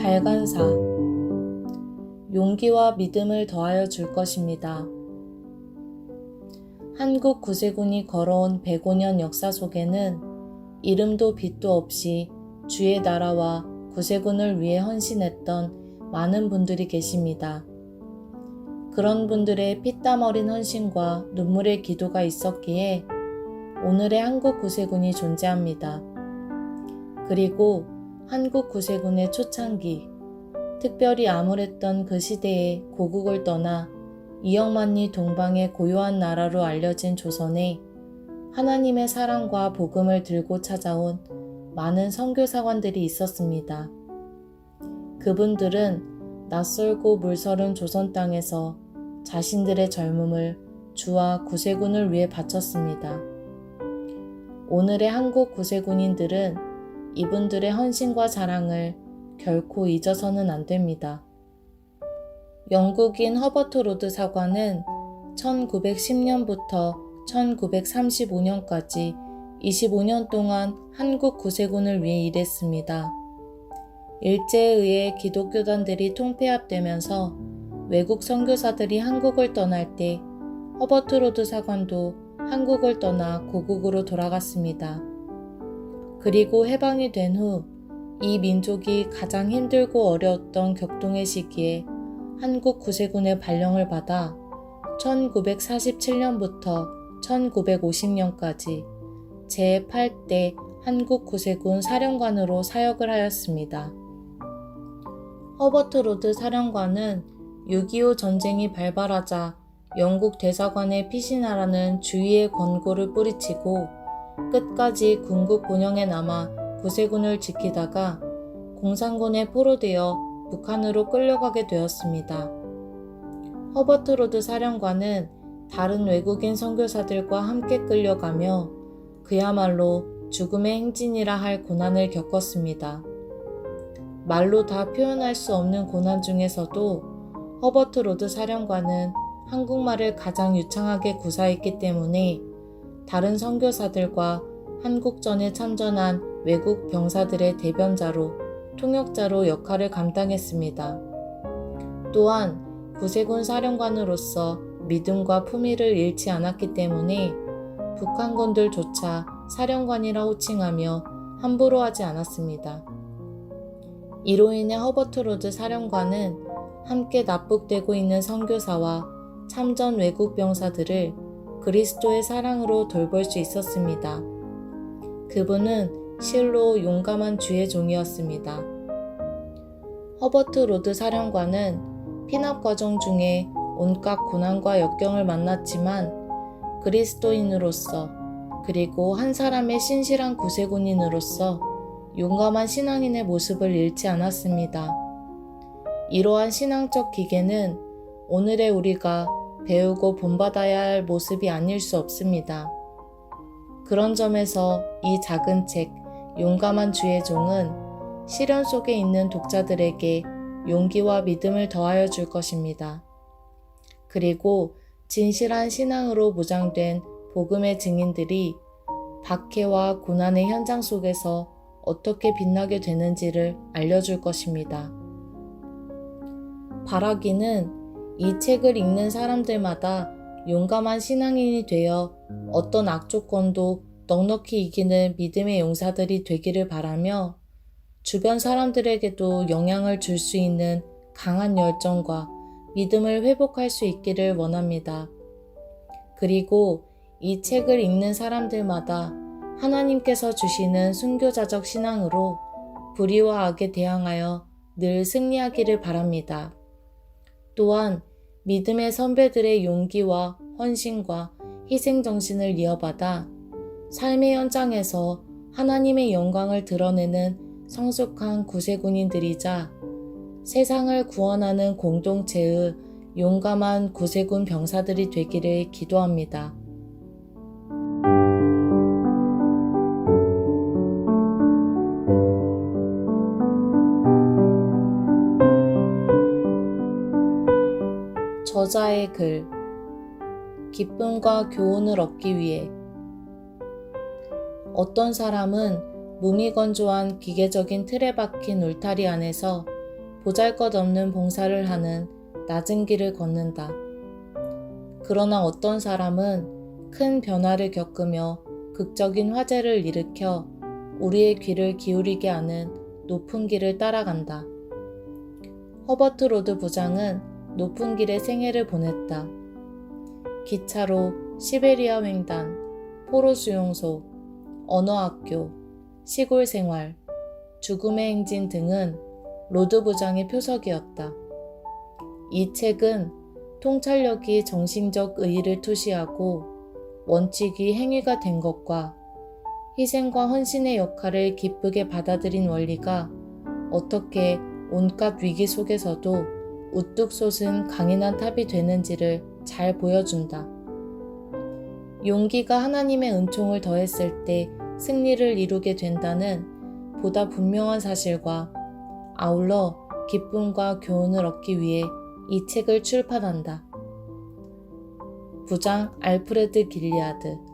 발간사 용기와 믿음을 더하여 줄 것입니다. 한국 구세군이 걸어온 105년 역사 속에는 이름도 빛도 없이 주의 나라와 구세군을 위해 헌신했던 많은 분들이 계십니다. 그런 분들의 피땀 어린 헌신과 눈물의 기도가 있었기에 오늘의 한국 구세군이 존재합니다. 그리고 한국 구세군의 초창기, 특별히 암울했던 그 시대에 고국을 떠나 이억만리 동방의 고요한 나라로 알려진 조선에 하나님의 사랑과 복음을 들고 찾아온 많은 선교사관들이 있었습니다. 그분들은 낯설고 물서른 조선 땅에서 자신들의 젊음을 주와 구세군을 위해 바쳤습니다. 오늘의 한국 구세군인들은 이분들의 헌신과 자랑을 결코 잊어서는 안 됩니다. 영국인 허버트 로드 사관은 1910년부터 1935년까지 25년 동안 한국 구세군을 위해 일했습니다. 일제에 의해 기독교단들이 통폐합되면서 외국 선교사들이 한국을 떠날 때 허버트 로드 사관도 한국을 떠나 고국으로 돌아갔습니다. 그리고 해방이 된 후 이 민족이 가장 힘들고 어려웠던 격동의 시기에 한국 구세군의 발령을 받아 1947년부터 1950년까지 제8대 한국 구세군 사령관으로 사역을 하였습니다. 허버트 로드 사령관은 6.25 전쟁이 발발하자 영국 대사관에 피신하라는 주의의 권고를 뿌리치고 끝까지 군국 본영에 남아 구세군을 지키다가 공산군에 포로되어 북한으로 끌려가게 되었습니다. 허버트 로드 사령관은 다른 외국인 선교사들과 함께 끌려가며 그야말로 죽음의 행진이라 할 고난을 겪었습니다. 말로 다 표현할 수 없는 고난 중에서도 허버트 로드 사령관은 한국말을 가장 유창하게 구사했기 때문에 다른 선교사들과 한국전에 참전한 외국 병사들의 대변자로 통역자로 역할을 감당했습니다. 또한 구세군 사령관으로서 믿음과 품위를 잃지 않았기 때문에 북한군들조차 사령관이라 호칭하며 함부로 하지 않았습니다. 이로 인해 허버트 로드 사령관은 함께 납북되고 있는 선교사와 참전 외국 병사들을 그리스도의 사랑으로 돌볼 수 있었습니다. 그분은 실로 용감한 주의 종이었습니다. 허버트 로드 사령관은 피납 과정 중에 온갖 고난과 역경을 만났지만 그리스도인으로서 그리고 한 사람의 신실한 구세군인으로서 용감한 신앙인의 모습을 잃지 않았습니다. 이러한 신앙적 기계는 오늘의 우리가 배우고 본받아야 할 모습이 아닐 수 없습니다. 그런 점에서 이 작은 책 용감한 주의 종은 시련 속에 있는 독자들에게 용기와 믿음을 더하여 줄 것입니다. 그리고 진실한 신앙으로 무장된 복음의 증인들이 박해와 고난의 현장 속에서 어떻게 빛나게 되는지를 알려줄 것입니다. 바라기는 이 책을 읽는 사람들마다 용감한 신앙인이 되어 어떤 악조건도 넉넉히 이기는 믿음의 용사들이 되기를 바라며 주변 사람들에게도 영향을 줄 수 있는 강한 열정과 믿음을 회복할 수 있기를 원합니다. 그리고 이 책을 읽는 사람들마다 하나님께서 주시는 순교자적 신앙으로 불의와 악에 대항하여 늘 승리하기를 바랍니다. 또한 믿음의 선배들의 용기와 헌신과 희생정신을 이어받아 삶의 현장에서 하나님의 영광을 드러내는 성숙한 구세군인들이자 세상을 구원하는 공동체의 용감한 구세군 병사들이 되기를 기도합니다. 저자의 글, 기쁨과 교훈을 얻기 위해. 어떤 사람은 무미건조한 기계적인 틀에 박힌 울타리 안에서 보잘것없는 봉사를 하는 낮은 길을 걷는다. 그러나 어떤 사람은 큰 변화를 겪으며 극적인 화제를 일으켜 우리의 귀를 기울이게 하는 높은 길을 따라간다. 허버트 로드 부장은 높은 길에 생애를 보냈다. 기차로 시베리아 횡단, 포로 수용소, 언어학교, 시골 생활, 죽음의 행진 등은 로드 부장의 표석이었다. 이 책은 통찰력이 정신적 의의를 투시하고 원칙이 행위가 된 것과 희생과 헌신의 역할을 기쁘게 받아들인 원리가 어떻게 온갖 위기 속에서도 우뚝 솟은 강인한 탑이 되는지를 잘 보여준다. 용기가 하나님의 은총을 더했을 때 승리를 이루게 된다는 보다 분명한 사실과 아울러 기쁨과 교훈을 얻기 위해 이 책을 출판한다. 부장 알프레드 길리아드